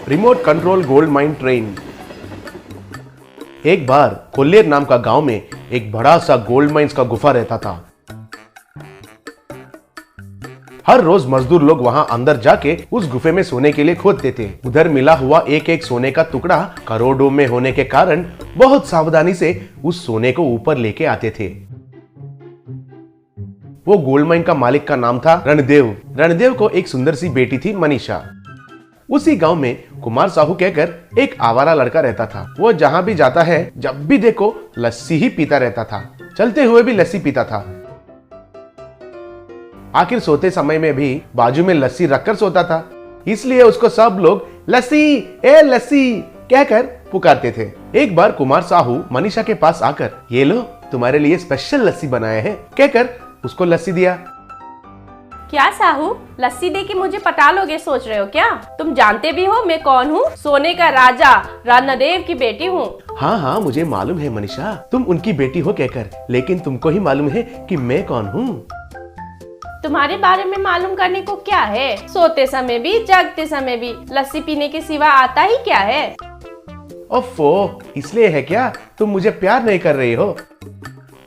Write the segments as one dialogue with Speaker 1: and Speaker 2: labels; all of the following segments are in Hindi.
Speaker 1: Remote control gold mine train. एक बार कोल्लेर नाम का गांव में एक बड़ा सा गोल्ड माइंस का गुफा रहता था। हर रोज मजदूर लोग वहां अंदर जाके उस गुफे में सोने के लिए खोदते थे। उधर मिला हुआ एक एक सोने का टुकड़ा करोड़ों में होने के कारण बहुत सावधानी से उस सोने को ऊपर लेके आते थे। वो गोल्ड माइन का मालिक का नाम था रणदेव। रणदेव को एक सुंदर सी बेटी थी मनीषा। उसी गांव में कुमार साहू कहकर एक आवारा लड़का रहता था। वो जहां भी जाता है जब भी देखो लस्सी ही पीता रहता था। चलते हुए भी लस्सी पीता था। आखिर सोते समय में भी बाजू में लस्सी रखकर सोता था, इसलिए उसको सब लोग लस्सी ए लस्सी कहकर पुकारते थे। एक बार कुमार साहू मनीषा के पास आकर ये लो तुम्हारे लिए स्पेशल लस्सी बनाए हैं कहकर उसको लस्सी दिया।
Speaker 2: क्या साहू, लस्सी दे के मुझे पटा लोगे सोच रहे हो क्या? तुम जानते भी हो मैं कौन हूँ? सोने का राजा रणदेव की बेटी हूँ।
Speaker 1: हाँ हाँ मुझे मालूम है मनीषा, तुम उनकी बेटी हो कहकर, लेकिन तुमको ही मालूम है कि मैं कौन हूँ।
Speaker 2: तुम्हारे बारे में मालूम करने को क्या है? सोते समय भी जागते समय भी लस्सी पीने के सिवा आता ही क्या है?
Speaker 1: ओफो, इसलिए है क्या तुम मुझे प्यार नहीं कर रही हो?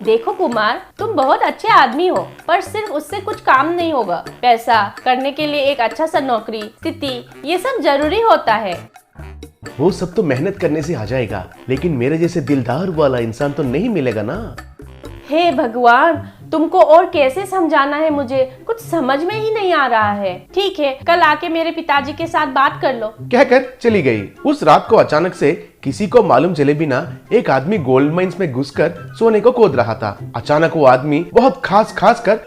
Speaker 2: देखो कुमार, तुम बहुत अच्छे आदमी हो, पर सिर्फ उससे कुछ काम नहीं होगा। पैसा करने के लिए एक अच्छा सा नौकरी, स्थिति, ये सब जरूरी होता है।
Speaker 1: वो सब तो मेहनत करने से आ जाएगा, लेकिन मेरे जैसे दिलदार वाला इंसान तो नहीं मिलेगा ना।
Speaker 2: हे भगवान, तुमको और कैसे समझाना है मुझे कुछ समझ में ही नहीं आ रहा है। ठीक है, कल आके मेरे पिताजी के साथ बात कर लो
Speaker 1: कहकर चली गई। उस रात को अचानक से किसी को मालूम चले बिना एक आदमी गोल्ड माइंस में घुसकर सोने को खोद रहा था। अचानक वो आदमी बहुत खास कर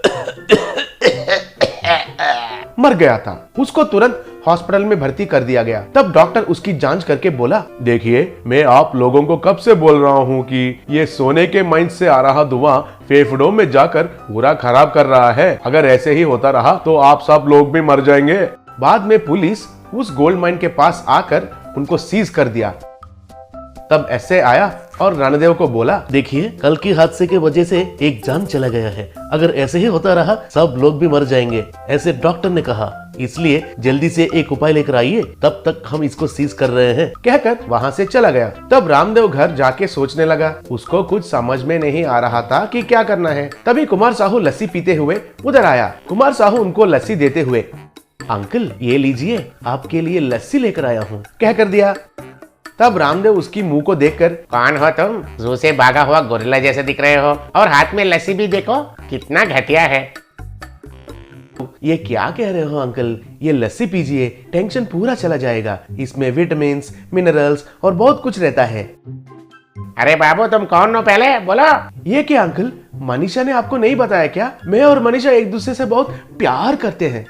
Speaker 1: मर गया था। उसको तुरंत हॉस्पिटल में भर्ती कर दिया गया। तब डॉक्टर उसकी जांच करके बोला, देखिए मैं आप लोगों को कब से बोल रहा हूँ कि ये सोने के माइंस से आ रहा धुआं फेफड़ों में जाकर पूरा खराब कर रहा है। अगर ऐसे ही होता रहा तो आप सब लोग भी मर जाएंगे। बाद में पुलिस उस गोल्ड माइन के पास आकर उनको सीज कर दिया। तब ऐसे आया और रणदेव को बोला, देखिए कल की हादसे के वजह से एक जान चला गया है। अगर ऐसे ही होता रहा सब लोग भी मर जाएंगे, ऐसे डॉक्टर ने कहा। इसलिए जल्दी से एक उपाय लेकर आइए, तब तक हम इसको सीज कर रहे हैं कहकर वहाँ से चला गया। तब रामदेव घर जाके सोचने लगा। उसको कुछ समझ में नहीं आ रहा था कि क्या करना है। तभी कुमार साहू लस्सी पीते हुए उधर आया। कुमार साहू उनको लस्सी देते हुए, अंकल ये लीजिए आपके लिए लस्सी लेकर आया हूँ कहकर दिया। तब रामदेव उसकी मुंह को देखकर,
Speaker 3: कौन हो तुम? जू से भागा हुआ गोरिल्ला जैसे दिख रहे हो, और हाथ में लस्सी भी देखो कितना घटिया है।
Speaker 1: ये क्या कह रहे हो अंकल, ये लस्सी पीजिए, टेंशन पूरा चला जाएगा। इसमें विटामिन, मिनरल्स और बहुत कुछ रहता है।
Speaker 3: अरे बाबू तुम कौन हो पहले बोलो।
Speaker 1: ये क्या अंकल, मनीषा ने आपको नहीं बताया क्या? मैं और मनीषा एक दूसरे से बहुत प्यार करते हैं।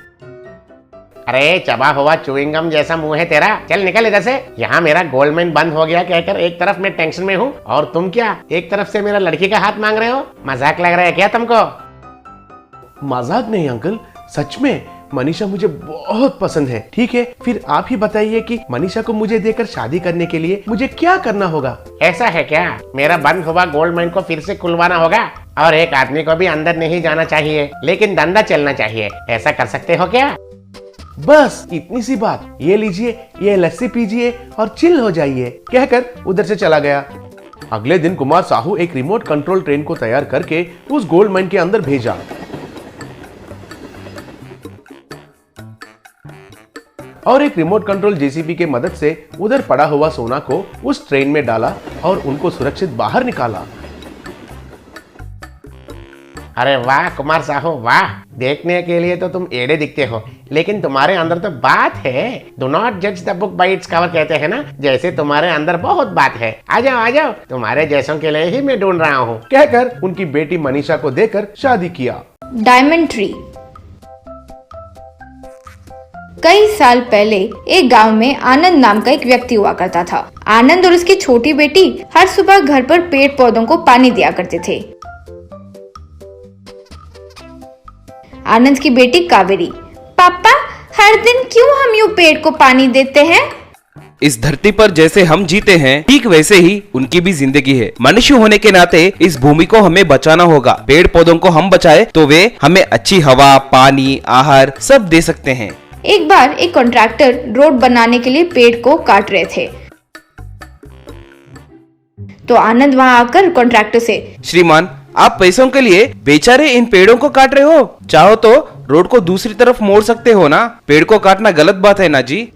Speaker 3: अरे चबा हुआ च्युइंगम जैसा मुंह है तेरा, चल निकल इधर से। यहाँ मेरा गोल्ड माइन बंद हो गया कहकर एक तरफ मैं टेंशन में हूँ, और तुम क्या एक तरफ से मेरा लड़की का हाथ मांग रहे हो? मजाक लग रहा है क्या तुमको?
Speaker 1: मजाक नहीं अंकल, सच में मनीषा मुझे बहुत पसंद है। ठीक है, फिर आप ही बताइए कि मनीषा को मुझे देकर शादी करने के लिए मुझे क्या करना होगा?
Speaker 3: ऐसा है क्या? मेरा बंद हुआ गोल्ड माइन को फिर से खुलवाना होगा, और एक आदमी को भी अंदर नहीं जाना चाहिए, लेकिन धंधा चलना चाहिए। ऐसा कर सकते हो क्या?
Speaker 1: बस इतनी सी बात। ये लीजिए, ये लस्सी पीजिए और चिल हो जाइए कहकर उधर से चला गया। अगले दिन कुमार साहू एक रिमोट कंट्रोल ट्रेन को तैयार करके उस गोल्ड माइन के अंदर भेजा। और एक रिमोट कंट्रोल जेसीबी के मदद से उधर पड़ा हुआ सोना को उस ट्रेन में डाला और उनको सुरक्षित बाहर निकाला।
Speaker 3: अरे वाह कुमार साहू वाह, देखने के लिए तो तुम एड़े दिखते हो, लेकिन तुम्हारे अंदर तो बात है। डू नॉट जज the book by its cover कहते हैं ना, जैसे तुम्हारे अंदर बहुत बात है। आ जाओ, तुम्हारे जैसों के लिए ही मैं ढूंढ रहा हूँ
Speaker 1: कहकर उनकी बेटी मनीषा को देकर शादी किया।
Speaker 4: Diamond tree. कई साल पहले एक गांव में आनंद नाम का एक व्यक्ति हुआ करता था। आनंद और उसकी छोटी बेटी हर सुबह घर पर पेड़ पौधों को पानी दिया करते थे। आनंद की बेटी कावेरी, पापा हर दिन क्यों हम यूं पेड़ को पानी देते हैं?
Speaker 5: इस धरती पर जैसे हम जीते हैं ठीक वैसे ही उनकी भी जिंदगी है। मनुष्य होने के नाते इस भूमि को हमें बचाना होगा। पेड़ पौधों को हम बचाए तो वे हमें अच्छी हवा, पानी, आहार सब दे सकते हैं।
Speaker 4: एक बार एक कॉन्ट्रैक्टर रोड बनाने के लिए पेड़ को काट रहे थे, तो आनंद वहां आकर कॉन्ट्रैक्टर से,
Speaker 5: श्रीमान, आप पैसों के लिए बेचारे इन पेड़ों को काट रहे हो। चाहो तो रोड को दूसरी तरफ मोड़ सकते हो ना। पेड़ को काटना गलत बात है ना जी।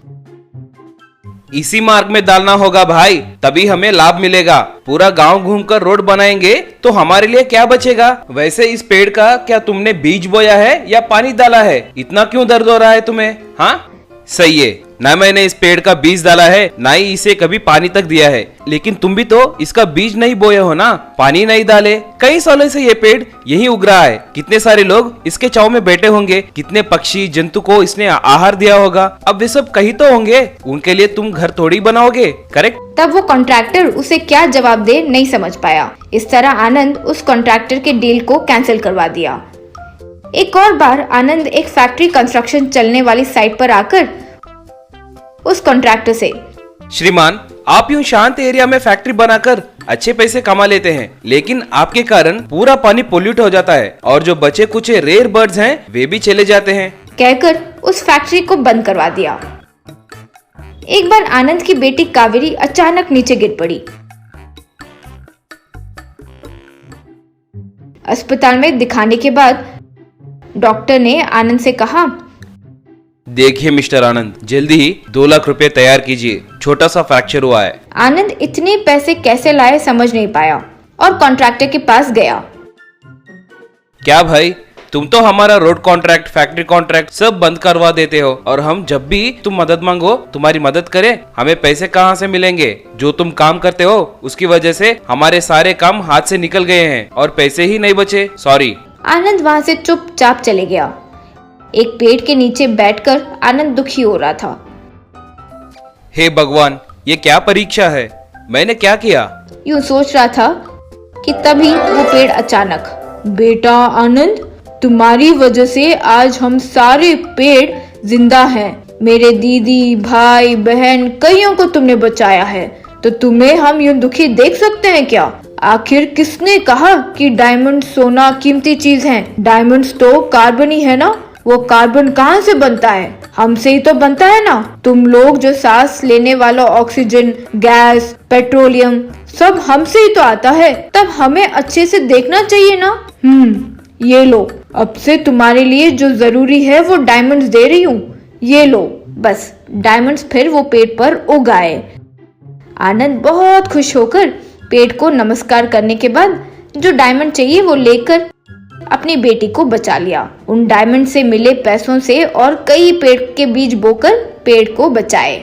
Speaker 5: इसी मार्ग में डालना होगा भाई, तभी हमें लाभ मिलेगा। पूरा गांव घूमकर रोड बनाएंगे तो हमारे लिए क्या बचेगा। वैसे इस पेड़ का क्या तुमने बीज बोया है या पानी डाला है? इतना क्यों दर्द हो रहा है तुम्हें? हाँ, सही है ना, मैंने इस पेड़ का बीज डाला है, ना ही इसे कभी पानी तक दिया है। लेकिन तुम भी तो इसका बीज नहीं बोए हो ना, पानी नहीं डाले। कई सालों से ये पेड़ यही उग रहा है। कितने सारे लोग इसके छांव में बैठे होंगे, कितने पक्षी जंतु को इसने आहार दिया होगा। अब वे सब कहीं तो होंगे, उनके लिए तुम घर थोड़ी बनाओगे, करेक्ट?
Speaker 4: तब वो कॉन्ट्रैक्टर उसे क्या जवाब दे नहीं समझ पाया। इस तरह आनंद उस कॉन्ट्रैक्टर के डील को कैंसिल करवा दिया। एक और बार आनंद एक फैक्ट्री कंस्ट्रक्शन चलने वाली साइट पर आकर उस कॉन्ट्रैक्टर से,
Speaker 5: श्रीमान, आप यूं शांत एरिया में फैक्ट्री बनाकर अच्छे पैसे कमा लेते हैं, लेकिन आपके कारण पूरा पानी पोल्यूट हो जाता है और जो बचे कुछ रेयर बर्ड्स हैं वे भी चले जाते हैं,
Speaker 4: कहकर उस फैक्ट्री को बंद करवा दिया। एक बार आनंद की बेटी कावेरी अचानक नीचे गिर पड़ी। अस्पताल में दिखाने के बाद डॉक्टर ने आनंद से कहा,
Speaker 5: देखिए मिस्टर आनंद, जल्दी ही 2 लाख रुपए तैयार कीजिए, छोटा सा फ्रैक्चर हुआ है।
Speaker 4: आनंद इतने पैसे कैसे लाए समझ नहीं पाया और कॉन्ट्रैक्टर के पास गया।
Speaker 5: क्या भाई, तुम तो हमारा रोड कॉन्ट्रैक्ट, फैक्ट्री कॉन्ट्रैक्ट सब बंद करवा देते हो, और हम जब भी तुम मदद मांगो तुम्हारी मदद करें, हमें पैसे कहाँ से मिलेंगे? जो तुम काम करते हो उसकी वजह से हमारे सारे काम हाथ से निकल गए हैं और पैसे ही नहीं बचे। सॉरी।
Speaker 4: आनंद वहां से चुपचाप चले गया। एक पेड़ के नीचे बैठकर आनंद दुखी हो रहा था।
Speaker 5: हे भगवान, ये क्या परीक्षा है? मैंने क्या किया?
Speaker 4: यूं सोच रहा था कि तभी वो पेड़ अचानक, बेटा आनंद, तुम्हारी वजह से आज हम सारे पेड़ जिंदा हैं। मेरे दीदी, भाई, बहन कईयों को तुमने बचाया है, तो तुम्हें हम यूं दुखी देख सकते हैं क्या? आखिर किसने कहा कि डायमंड सोना कीमती चीज है? डायमंड्स तो कार्बन ही है ना। वो कार्बन कहाँ से बनता है? हमसे ही तो बनता है ना। तुम लोग जो सांस लेने वाला ऑक्सीजन, गैस, पेट्रोलियम सब हमसे ही तो आता है। तब हमें अच्छे से देखना चाहिए ना। ये लो, अब से तुम्हारे लिए जो जरूरी है वो डायमंड्स दे रही हूँ। ये लो। बस डायमंड्स फिर वो पेड़ पर उग आए। आनंद बहुत खुश होकर पेड़ को नमस्कार करने के बाद जो डायमंड चाहिए वो लेकर अपनी बेटी को बचा लिया। उन डायमंड से मिले पैसों से और कई पेड़ के बीज बोकर पेड़ को बचाए।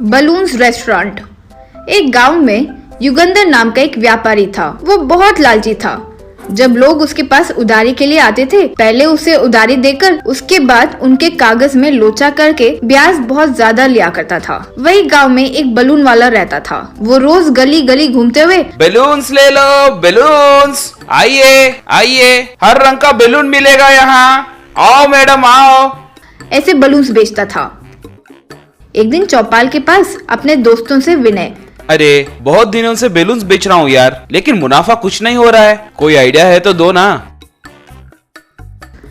Speaker 4: Balloons restaurant. एक गांव में युगंधर नाम का एक व्यापारी था। वो बहुत लालची था। जब लोग उसके पास उधारी के लिए आते थे, पहले उसे उधारी देकर उसके बाद उनके कागज में लोचा करके ब्याज बहुत ज्यादा लिया करता था। वही गांव में एक बलून वाला रहता था। वो रोज गली गली घूमते हुए,
Speaker 5: बैलून्स ले लो, बैलून्स, आइए आइए, हर रंग का बैलून मिलेगा यहाँ, आओ मैडम आओ,
Speaker 4: ऐसे बलून्स बेचता था। एक दिन चौपाल के पास अपने दोस्तों से विनय,
Speaker 5: अरे बहुत दिनों से बैलून्स बेच रहा हूँ यार, लेकिन मुनाफा कुछ नहीं हो रहा है, कोई आइडिया है तो दो ना।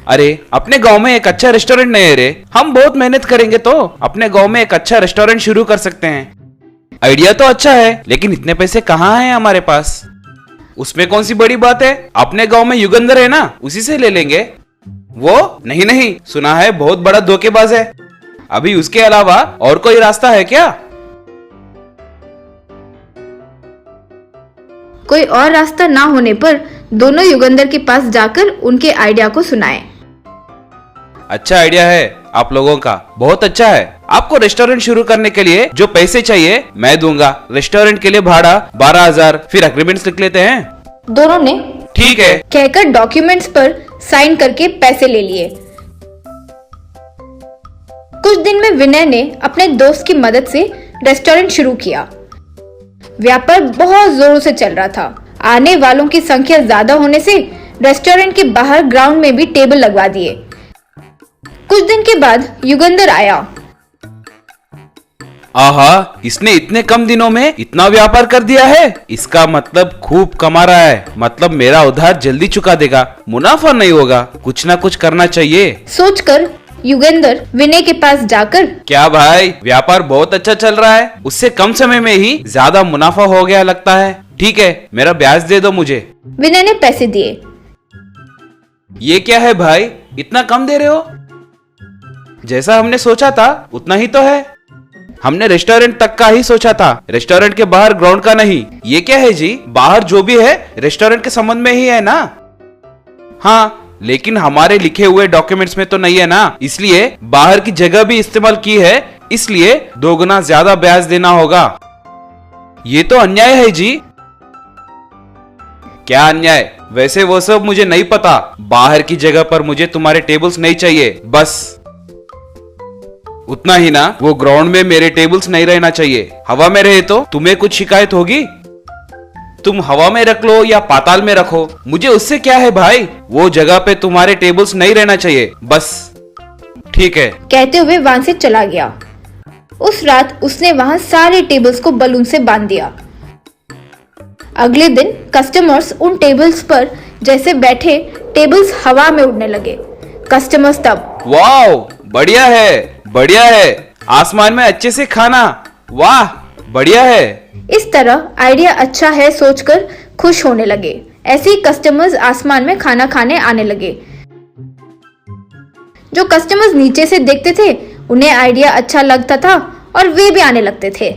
Speaker 5: अरे अपने गांव में एक अच्छा रेस्टोरेंट नहीं है रे, हम बहुत मेहनत करेंगे तो अपने गांव में एक अच्छा रेस्टोरेंट शुरू कर सकते हैं। आइडिया तो अच्छा है, लेकिन इतने पैसे कहाँ हैं हमारे पास? उसमें कौन सी बड़ी बात है, अपने गांव में युगंधर है ना, उसी से ले लेंगे। वो नहीं, सुना है बहुत बड़ा धोखेबाज है। अभी उसके अलावा और कोई रास्ता है क्या?
Speaker 4: कोई और रास्ता ना होने पर दोनों युगंधर के पास जाकर उनके आइडिया को सुनाए।
Speaker 5: अच्छा आइडिया है आप लोगों का, बहुत अच्छा है। आपको रेस्टोरेंट शुरू करने के लिए जो पैसे चाहिए मैं दूंगा। रेस्टोरेंट के लिए भाड़ा 12,000, फिर एग्रीमेंट्स लिख लेते हैं।
Speaker 4: दोनों ने
Speaker 5: ठीक है
Speaker 4: कहकर डॉक्यूमेंट्स पर साइन करके पैसे ले लिए। कुछ दिन में विनय ने अपने दोस्त की मदद से रेस्टोरेंट शुरू किया। व्यापार बहुत जोरों से चल रहा था। आने वालों की संख्या ज्यादा होने से रेस्टोरेंट के बाहर ग्राउंड में भी टेबल लगवा दिए। कुछ दिन के बाद युगंधर आया।
Speaker 5: आहा, इसने इतने कम दिनों में इतना व्यापार कर दिया है। इसका मतलब खूब कमा रहा है। मतलब मेरा उधार जल्दी चुका देगा, मुनाफा नहीं होगा। कुछ ना कुछ करना चाहिए।
Speaker 4: सोचकर युगेंद्र विनय के पास जाकर,
Speaker 5: क्या भाई, व्यापार बहुत अच्छा चल रहा है। उससे कम समय में ही ज्यादा मुनाफा हो गया लगता है। ठीक है, मेरा ब्याज दे दो मुझे।
Speaker 4: विनय ने पैसे दिए।
Speaker 5: ये क्या है भाई, इतना कम दे रहे हो? जैसा हमने सोचा था उतना ही तो है। हमने रेस्टोरेंट तक का ही सोचा था, रेस्टोरेंट के बाहर ग्राउंड का नहीं। ये क्या है जी, बाहर जो भी है रेस्टोरेंट के संबंध में ही है ना? हाँ, लेकिन हमारे लिखे हुए डॉक्यूमेंट्स में तो नहीं है ना, इसलिए बाहर की जगह भी इस्तेमाल की है, इसलिए 2 गुना ज्यादा ब्याज देना होगा। ये तो अन्याय है जी। क्या अन्याय? वैसे वो सब मुझे नहीं पता। बाहर की जगह पर मुझे तुम्हारे टेबल्स नहीं चाहिए, बस उतना ही ना। वो ग्राउंड में मेरे टेबल्स नहीं रहना चाहिए। हवा में रहे तो तुम्हें कुछ शिकायत होगी? तुम हवा में रख लो या पाताल में रखो, मुझे उससे क्या है भाई। वो जगह पे तुम्हारे टेबल्स नहीं रहना चाहिए, बस। ठीक है,
Speaker 4: कहते हुए वहां से चला गया। उस रात उसने वहां सारे टेबल्स को बलून से बांध दिया। अगले दिन कस्टमर्स उन टेबल्स पर जैसे बैठे, टेबल्स हवा में उड़ने लगे। कस्टमर्स तब,
Speaker 5: वाह, बढ़िया है, बढ़िया है। आसमान में अच्छे से खाना, वाह, बढ़िया है।
Speaker 4: इस तरह आइडिया अच्छा है सोचकर खुश होने लगे। ऐसे ही कस्टमर्स आसमान में खाना खाने आने लगे। जो कस्टमर्स नीचे से देखते थे उन्हें आइडिया अच्छा लगता था और वे भी आने लगते थे।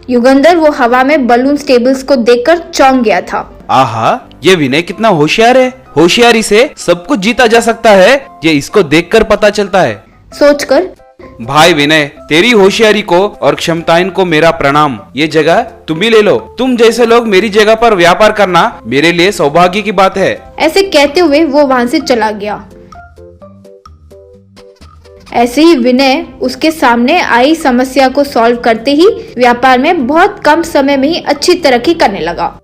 Speaker 4: युगंधर वो हवा में बलून टेबल्स को देखकर चौंक गया था।
Speaker 5: आहा, ये विनय कितना होशियार है। होशियारी से सब कुछ जीता जा सकता है, ये इसको देखकर पता चलता है।
Speaker 4: सोचकर,
Speaker 5: भाई विनय, तेरी होशियारी को और क्षमताएं को मेरा प्रणाम। ये जगह तुम भी ले लो। तुम जैसे लोग मेरी जगह पर व्यापार करना मेरे लिए सौभाग्य की बात है।
Speaker 4: ऐसे कहते हुए वो वहां से चला गया। ऐसे ही विनय उसके सामने आई समस्या को सॉल्व करते ही व्यापार में बहुत कम समय में ही अच्छी तरक्की करने लगा।